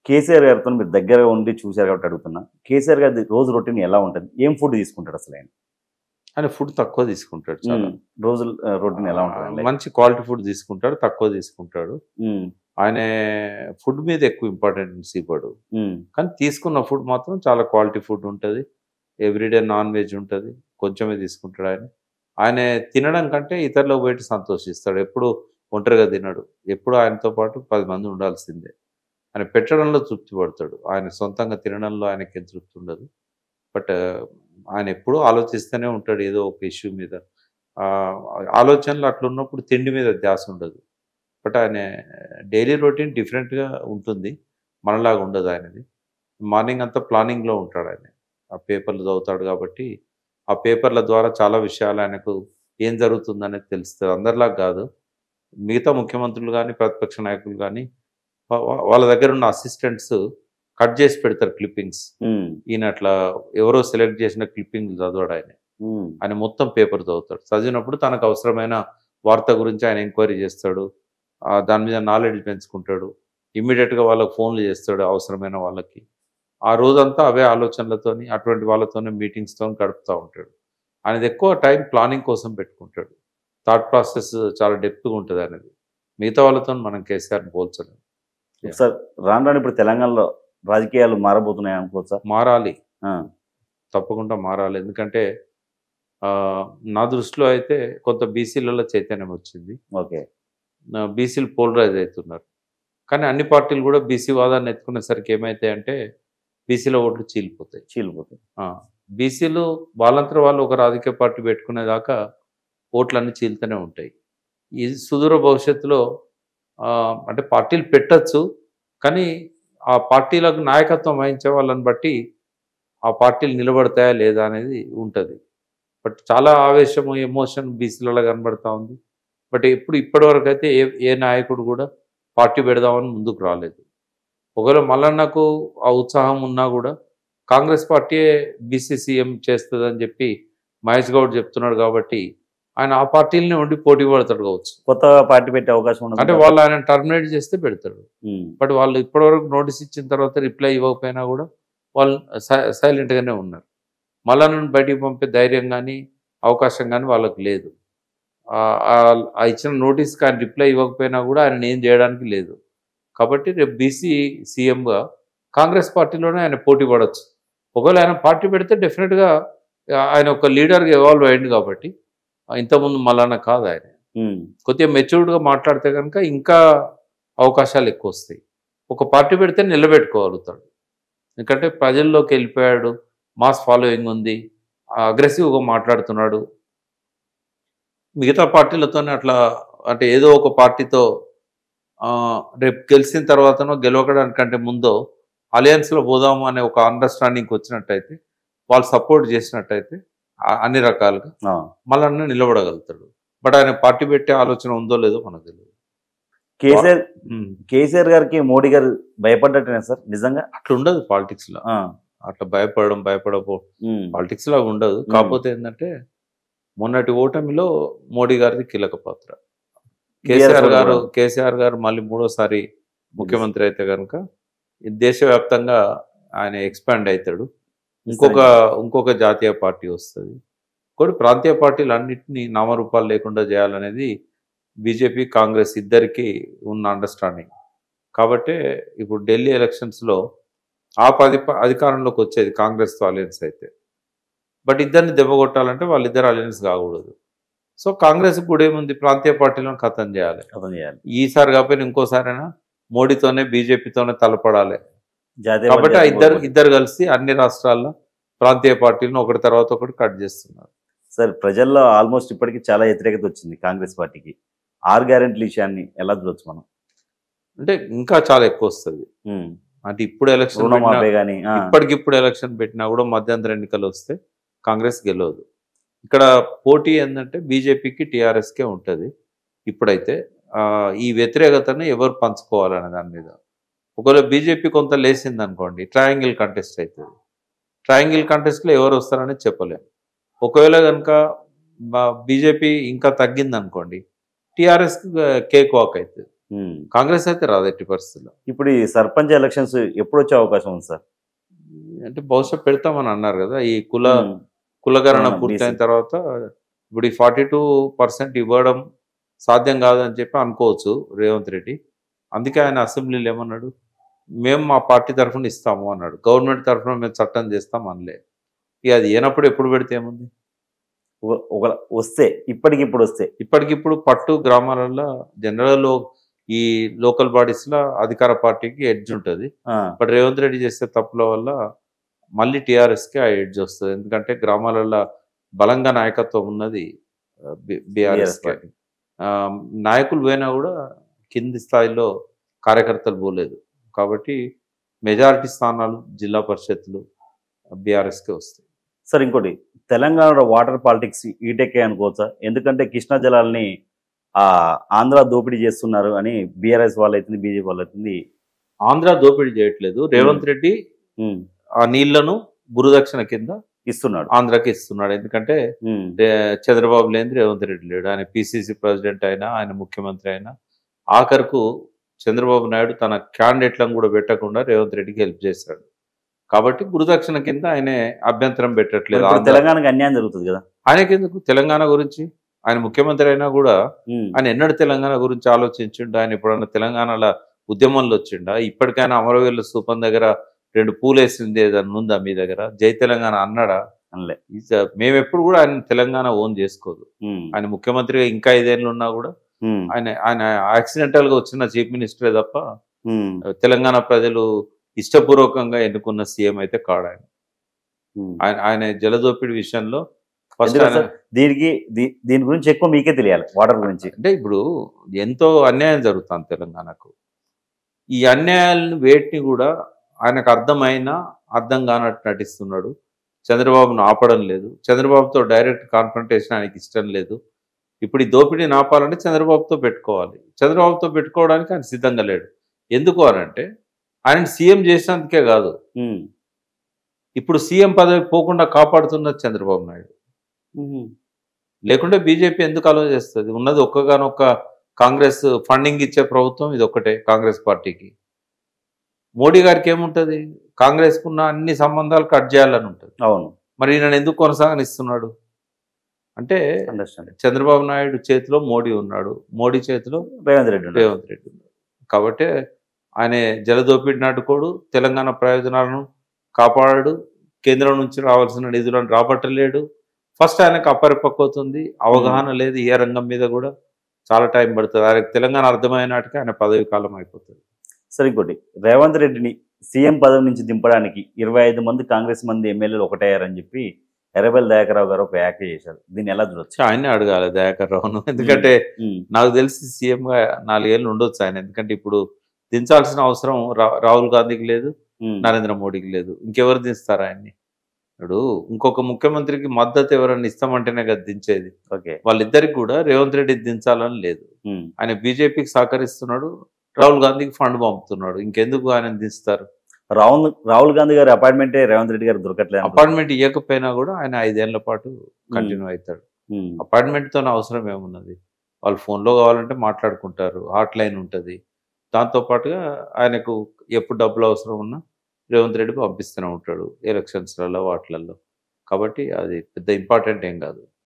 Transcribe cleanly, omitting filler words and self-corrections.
కేసీఆర్ గారితో మీరు దగ్గరగా ఉండి చూశారు కాబట్టి అడుగుతున్నా. కేసీఆర్ గారి రోజు రొటీన్ ఎలా ఉంటది? ఏం ఫుడ్ తీసుకుంటాడు అసలు ఆయన? ఆయన ఫుడ్ తక్కువ తీసుకుంటాడు చాలా. రోజు రొటీన్ ఎలా ఉంటది? మంచి క్వాలిటీ ఫుడ్ తీసుకుంటాడు, తక్కువ తీసుకుంటాడు. ఆయన ఫుడ్ మీద ఎక్కువ ఇంపార్టెన్స్ ఇవ్వడు, కానీ తీసుకున్న ఫుడ్ మాత్రం చాలా క్వాలిటీ ఫుడ్ ఉంటుంది. ఎవ్రీడే నాన్ వెజ్ ఉంటుంది, కొంచెమే తీసుకుంటాడు ఆయన. ఆయన తినడం కంటే ఇతరులకు బయట సంతోషిస్తాడు. ఎప్పుడు ఒంటరిగా తినడు, ఎప్పుడు ఆయనతో పాటు 10 మంది ఉండాల్సిందే. ఆయన పెట్టడంలో తృప్తి పడతాడు, ఆయన సొంతంగా తినడంలో ఆయనకి తృప్తి ఉండదు. బట్ ఆయన ఎప్పుడూ ఆలోచిస్తూనే ఉంటాడు ఏదో ఒక ఇష్యూ మీద. ఆలోచనలు అట్లున్నప్పుడు తిండి మీద ధ్యాస ఉండదు. బట్ ఆయన డైలీ రొటీన్ డిఫరెంట్గా ఉంటుంది, మనలాగా ఉండదు ఆయనది. మార్నింగ్ అంతా ప్లానింగ్లో ఉంటాడు ఆయన. ఆ పేపర్లు చదువుతాడు కాబట్టి ఆ పేపర్ల ద్వారా చాలా విషయాలు ఆయనకు ఏం జరుగుతుందనేది తెలుస్తుంది. అందరిలాగా కాదు, మిగతా ముఖ్యమంత్రులు కానీ ప్రతిపక్ష నాయకులు కానీ వాళ్ళ దగ్గర ఉన్న అసిస్టెంట్స్ కట్ చేసి పెడతారు క్లిప్పింగ్స్. ఈయన అట్లా ఎవరో సెలెక్ట్ చేసిన క్లిప్పింగ్లు చదవడు ఆయన. ఆయన మొత్తం పేపర్ చదువుతాడు. చదివినప్పుడు తనకు అవసరమైన వార్త గురించి ఆయన ఎంక్వైరీ చేస్తాడు, దాని మీద నాలెడ్జ్ పెంచుకుంటాడు. ఇమ్మీడియట్గా వాళ్ళకి ఫోన్లు చేస్తాడు అవసరమైన వాళ్ళకి. ఆ రోజంతా అవే ఆలోచనలతోని అటువంటి వాళ్ళతోనే మీటింగ్స్తో గడుపుతూ ఉంటాడు. ఆయనది ఎక్కువ టైం ప్లానింగ్ కోసం పెట్టుకుంటాడు. థాట్ ప్రాసెస్ చాలా డెప్త్గా ఉంటుంది అనేది. మిగతా వాళ్ళతో మనం కేసీఆర్ని పోల్చలేము. సార్ రాను ఇప్పుడు తెలంగాణలో రాజకీయాలు మారబోతున్నాయి అనుకోవచ్చా? మారాలి, తప్పకుండా మారాలి. ఎందుకంటే నా దృష్టిలో అయితే కొంత బీసీలలో చైతన్యం వచ్చింది. ఓకే, బీసీలు పోలరైజ్ అవుతున్నారు. కానీ అన్ని పార్టీలు కూడా బీసీ వాదాన్ని ఎత్తుకునేసరికి ఏమైతాయి అంటే బీసీల ఓట్లు చీలిపోతాయి. బీసీలు వాళ్ళంతా వాళ్ళు ఒక రాజకీయ పార్టీ పెట్టుకునేదాకా ఓట్లన్నీ చీలుతూనే ఉంటాయి. ఈ సుదూర భవిష్యత్తులో అంటే పార్టీలు పెట్టచ్చు, కానీ ఆ పార్టీలకు నాయకత్వం వహించే వాళ్ళని బట్టి ఆ పార్టీలు నిలబడతాయా లేదా అనేది ఉంటుంది. బట్ చాలా ఆవేశము, ఎమోషన్ బీసీలలో కనబడతా ఉంది. బట్ ఇప్పటివరకు అయితే ఏ నాయకుడు కూడా పార్టీ పెడదామని ముందుకు రాలేదు. ఒకవేళ మల్లన్నకు ఆ ఉత్సాహం ఉన్నా కూడా కాంగ్రెస్ పార్టీయే బీసీ సీఎం చేస్తుందని చెప్పి మహేష్ గౌడ్ చెప్తున్నాడు కాబట్టి ఆయన ఆ పార్టీలనే ఉండి పోటీ పడతాడు కావచ్చు. కొత్త పార్టీ పెట్టే అవకాశం ఉంది అంటే వాళ్ళు ఆయన టర్మినేట్ చేస్తే పెడతాడు. బట్ వాళ్ళు ఇప్పటివరకు నోటీస్ ఇచ్చిన తర్వాత రిప్లై ఇవ్వకపోయినా కూడా వాళ్ళు సైలెంట్గానే ఉన్నారు. మల్లన్నను బయటికి పంపే ధైర్యం కానీ అవకాశం కానీ వాళ్ళకి లేదు. ఆ ఇచ్చిన నోటీస్కి ఆయన రిప్లై ఇవ్వకపోయినా కూడా ఆయన ఏం చేయడానికి లేదు. కాబట్టి రేపు బీసీ సీఎంగా కాంగ్రెస్ పార్టీలోనే ఆయన పోటీ పడవచ్చు. ఒకవేళ ఆయన పార్టీ పెడితే డెఫినెట్గా ఆయన ఒక లీడర్గా ఎవాల్వ్ అయ్యింది కాబట్టి ఇంతకుముందు మల్లన్న కాదు ఆయన. కొద్దిగా మెచ్యూర్డ్గా మాట్లాడితే కనుక ఇంకా అవకాశాలు ఎక్కువ వస్తాయి. ఒక పార్టీ పెడితే నిలబెట్టుకోగలుగుతాడు. ఎందుకంటే ప్రజల్లోకి వెళ్ళిపోయాడు, మాస్ ఫాలోయింగ్ ఉంది, అగ్రెసివ్గా మాట్లాడుతున్నాడు. మిగతా పార్టీలతోనే అట్లా అంటే ఏదో ఒక పార్టీతో రేపు గెలిచిన తర్వాతనో గెలవడానికంటే ముందో అలయన్స్లో పోదాము అనే ఒక అండర్స్టాండింగ్కి వచ్చినట్టయితే, వాళ్ళు సపోర్ట్ చేసినట్టయితే అన్ని రకాలుగా మళ్ళీ నిలబడగలుగుతాడు. బట్ ఆయన పార్టీ పెట్టే ఆలోచన ఉందో లేదో మనకు తెలియదు. కేసీఆర్ గారికి మోడీ గారు భయపడ్డట్టేనా సార్? నిజంగా అట్లా ఉండదు పాలిటిక్స్లో. అట్లా భయపడపో పాలిటిక్స్ లాగా ఉండదు. కాకపోతే ఏంటంటే మొన్నటి ఓటమిలో మోడీ గారిది కీలక పాత్ర. కేసీఆర్ గారు మళ్ళీ 3వసారి ముఖ్యమంత్రి అయితే కనుక దేశవ్యాప్తంగా ఆయన ఎక్స్పాండ్ అవుతాడు. ఇంకొక జాతీయ పార్టీ వస్తుంది. కొన్ని ప్రాంతీయ పార్టీలు అన్నింటినీ నామరూపాలు లేకుండా చేయాలనేది బీజేపీ కాంగ్రెస్ ఇద్దరికి ఉన్న అండర్స్టాండింగ్. కాబట్టి ఇప్పుడు ఢిల్లీ ఎలక్షన్స్లో అధికారంలోకి వచ్చేది కాంగ్రెస్తో అలయన్స్ అయితే. బట్ ఇద్దరిని దెబ్బకొట్టాలంటే వాళ్ళిద్దరు అలయన్స్ కాకూడదు. సో కాంగ్రెస్ కూడా ఏముంది, ప్రాంతీయ పార్టీలను ఖతం చేయాలి. ఈసారి కాకపోయినా ఇంకోసారైనా మోడీతోనే బీజేపీతోనే తలపడాలి. కాబట్టి ఇద్దరు కలిసి అన్ని రాష్ట్రాల్లో ప్రాంతీయ పార్టీలను ఒకటి తర్వాత ఒకటి కట్ చేస్తున్నారు. సార్ ప్రజల్లో ఆల్మోస్ట్ ఇప్పటికీ చాలా వ్యతిరేకత వచ్చింది కాంగ్రెస్ పార్టీకి. 6 గ్యారెంటీల విషయాన్ని ఎలా చూడొచ్చు మనం? అంటే ఇంకా చాలా ఎక్కువ వస్తుంది. అంటే ఇప్పుడు ఎలక్షన్ ఇప్పటికిప్పుడు ఎలక్షన్ పెట్టినా కూడా మధ్యంతర ఎన్నికలు వస్తే కాంగ్రెస్ గెలవదు. ఇక్కడ పోటీ ఏంటంటే బీజేపీకి టీఆర్ఎస్కే ఉంటుంది. ఇప్పుడైతే ఈ వ్యతిరేకతను ఎవరు పంచుకోవాలనే దాని మీద ఒకవేళ బీజేపీ కొంత లేసింది అనుకోండి, ట్రయాంగిల్ కంటెస్ట్ అవుతుంది. ట్రయాంగిల్ కంటెస్ట్లో ఎవరు వస్తారనేది చెప్పలేము. ఒకవేళ కనుక బీజేపీ ఇంకా తగ్గింది అనుకోండి, టీఆర్ఎస్కి కేక్ వాక్ అవుతుంది. కాంగ్రెస్ అయితే రాదు ఎట్టి పరిస్థితుల్లో. ఇప్పుడు ఈ సర్పంచ్ ఎలక్షన్స్ ఎప్పుడు వచ్చే అవకాశం ఉంది సార్? అంటే బహుశా పెడతామని అన్నారు కదా, ఈ ఉమ్, కులగణన అవునా, పూర్తయిన BC. తర్వాత. ఇప్పుడు ఈ 42% ఇవ్వడం సాధ్యం కాదని చెప్పి అనుకోవచ్చు రేవంత్ రెడ్డి. అందుకే ఆయన అసెంబ్లీలో ఏమన్నాడు, మేము మా పార్టీ తరఫున ఇస్తాము అన్నాడు. గవర్నమెంట్ తరఫున మేము చట్టం చేస్తాం అనలే. ఇక అది ఏనప్పుడు ఎప్పుడు పెడితే ఏముంది. ఒక వస్తే ఇప్పటికిప్పుడు వస్తే ఇప్పటికిప్పుడు పట్టు గ్రామాలలో జనరల్లో ఈ లోకల్ బాడీస్లో అధికార పార్టీకి ఎడ్జ్ ఉంటుంది. ఆ, బట్ రేవంత్ రెడ్డి చేసే తప్పుల వల్ల మళ్ళీ టీఆర్ఎస్కి ఆ ఎడ్జ్ వస్తుంది. ఎందుకంటే గ్రామాలలో బలంగా నాయకత్వం ఉన్నది BRS బీఆర్ఎస్కి. పార్టీ. నాయకులు పోయినా కూడా కింది స్థాయిలో కార్యకర్తలు పోలేదు. కాబట్టి మెజారిటీ స్థానాలు జిల్లా పరిషత్లు బీఆర్ఎస్కే వస్తాయి. సార్ ఇంకోటి, తెలంగాణలో వాటర్ పాలిటిక్స్ ఈటెక్కే అనుకోవచ్చా? ఎందుకంటే కృష్ణా జలాల్ని ఆ ఆంధ్ర దోపిడీ చేస్తున్నారు అని బీఆర్ఎస్ వాళ్ళు అవుతుంది, బీజేపీ వాళ్ళు అవుతుంది. ఆంధ్ర దోపిడీ చేయట్లేదు. రేవంత్ రెడ్డి ఉమ్, ఆ నీళ్లను గురుదక్షిణ కింద ఇస్తున్నాడు. ఆంధ్రాకి ఇస్తున్నాడు. ఎందుకంటే ఉమ్, చంద్రబాబు లేని రేవంత్ రెడ్డి లేడు. ఆయన పిసిసి ప్రెసిడెంట్ అయినా, ఆయన ముఖ్యమంత్రి అయినా, ఆఖరుకు చంద్రబాబు నాయుడు తన క్యాండిడేట్లను కూడా పెట్టకుండా రేవంత్ రెడ్డికి హెల్ప్ చేశాడు. కాబట్టి గురుదక్షిణ కింద ఆయన అభ్యంతరం పెట్టట్లేదు. ఇప్పుడు తెలంగాణకు అన్యాయం జరుగుతుంది కదా. ఆయనకెందుకు తెలంగాణ గురించి? ఆయన ముఖ్యమంత్రి అయినా కూడా ఉమ్, ఆయన ఎన్నడూ తెలంగాణ గురించి ఆలోచించిండు? ఆయన ఎప్పుడన్నా తెలంగాణలో ఉద్యమంలో వచ్చిండా? ఇప్పటికైనా అమరవీరుల స్థూపం దగ్గర 2 పూలు వేసింది ఏదన్నా ఉందా మీ దగ్గర? జై తెలంగాణ అన్నాడా? అనలే. మేము ఎప్పుడు కూడా ఆయన తెలంగాణ ఓన్ చేసుకోదు. ఉమ్, ఆయన ముఖ్యమంత్రిగా ఇంకా 5 ఏళ్ళు ఉన్నా కూడా ఉమ్, ఆయన ఆయన యాక్సిడెంటల్ గా వచ్చిన చీఫ్ మినిస్టరే తప్ప ఉమ్, తెలంగాణ ప్రజలు ఇష్టపూర్వకంగా ఎన్నుకున్న సీఎం అయితే కాడు ఆయన. ఉమ్. ఆయన జలదోపిడి విషయంలో ఫస్ట్ ఎందుకంటే సార్, దీని గురించి ఎక్కువ మీకే తెలియాలి, వాటర్ గురించి. అంటే ఇప్పుడు ఎంతో అన్యాయం జరుగుతుంది తెలంగాణకు. ఈ అన్యాయాలను వేటిని కూడా ఆయనకు అర్థమైనా అర్థం కానట్టు నటిస్తున్నాడు. చంద్రబాబును ఆపడం లేదు. చంద్రబాబుతో డైరెక్ట్ కాన్ఫ్రంటేషన్ ఆయనకి ఇష్టం లేదు. ఇప్పుడు ఈ దోపిడీని ఆపాలంటే చంద్రబాబుతో పెట్టుకోవాలి. చంద్రబాబుతో పెట్టుకోవడానికి ఆయన సిద్ధంగా లేడు. ఎందుకు అనంటే ఆయన సీఎం చేసినందుకే కాదు, ఉమ్, ఇప్పుడు సీఎం పదవి పోకుండా కాపాడుతున్నది చంద్రబాబు నాయుడు. ఉమ్, లేకుంటే బీజేపీ ఎందుకు అలో చేస్తుంది? ఉన్నది ఒక్కగానొక్క కాంగ్రెస్ ఫండింగ్ ఇచ్చే ప్రభుత్వం ఇది ఒక్కటే కాంగ్రెస్ పార్టీకి. మోడీ గారికి ఏముంటుంది? కాంగ్రెస్కున్న అన్ని సంబంధాలు కట్ చేయాలని ఉంటుంది. అవును, మరి ఈయన ఎందుకు కొనసాగనిస్తున్నాడు అంటే అండర్స్టాండ్. చంద్రబాబు నాయుడు చేతిలో మోడీ ఉన్నాడు, మోడీ చేతిలో రేవంత్ రెడ్డి ఉన్నాడు. రేవంత్ రెడ్డి ఉన్నాడు. కాబట్టి ఆయన జలదోపిడిని అడ్డుకోడు, తెలంగాణ ప్రయోజనాలను కాపాడాడు, కేంద్రం నుంచి రావాల్సిన నిధులను రాబట్టలేడు. ఫస్ట్ ఆయనకు అపరిపక్వతుంది, అవగాహన లేదు. ఏ రంగం మీద కూడా చాలా టైం పడుతుంది. ఆయనకు తెలంగాణ అర్థమైన నాటికి ఆయన పదవి కాలం అయిపోతుంది. సరే ఇంకోటి, రేవంత్ రెడ్డిని సీఎం పదవి నుంచి దింపడానికి 25 మంది కాంగ్రెస్ మంది ఎమ్మెల్యేలు ఒకటయ్యారని చెప్పి ఎర్రబెల్లి దయాకర్రావు గారు ఒక వ్యాఖ్య చేశారు. దీన్ని ఎలా చూడొచ్చు? ఆయనే అడగాలి దయాకర్ రావును. ఎందుకంటే నాకు తెలిసి సీఎంగా 4 ఏళ్ళు ఉండొచ్చు ఆయన. ఎందుకంటే ఇప్పుడు దించాల్సిన అవసరం రాహుల్ గాంధీకి లేదు, నరేంద్ర మోడీకి లేదు. ఇంకెవరు దించుతారు ఆయన్ని? ఇప్పుడు ఇంకొక ముఖ్యమంత్రికి మద్దతు ఎవరన్నా ఇస్తామంటేనే కదా దించేది. ఓకే, వాళ్ళిద్దరికి కూడా రేవంత్ రెడ్డి దించాలని లేదు. ఆయన బీజేపీకి సహకరిస్తున్నాడు, రాహుల్ గాంధీకి ఫండ్ పంపుతున్నాడు. ఇంకెందుకు ఆయన దించుతారు? రాహుల్ గాంధీ గారి అపాయింట్మెంటే రేవంత్ రెడ్డి గారు దొరకట్లేదు. అపాయింట్మెంట్ ఇవ్వకపోయినా కూడా ఆయన 5 ఏళ్ల పాటు కంటిన్యూ అవుతాడు. అపాయింట్మెంట్తో అవసరం ఏమున్నది? వాళ్ళు ఫోన్లో కావాలంటే మాట్లాడుకుంటారు, హాట్ లైన్ ఉంటుంది. దాంతోపాటుగా ఆయనకు ఎప్పుడు డబ్బులు అవసరం ఉన్నా రేవంత్ రెడ్డి పంపిస్తూనే ఉంటాడు ఎలక్షన్స్లలో వాటిలలో. కాబట్టి అది పెద్ద ఇంపార్టెంట్ ఏం కాదు.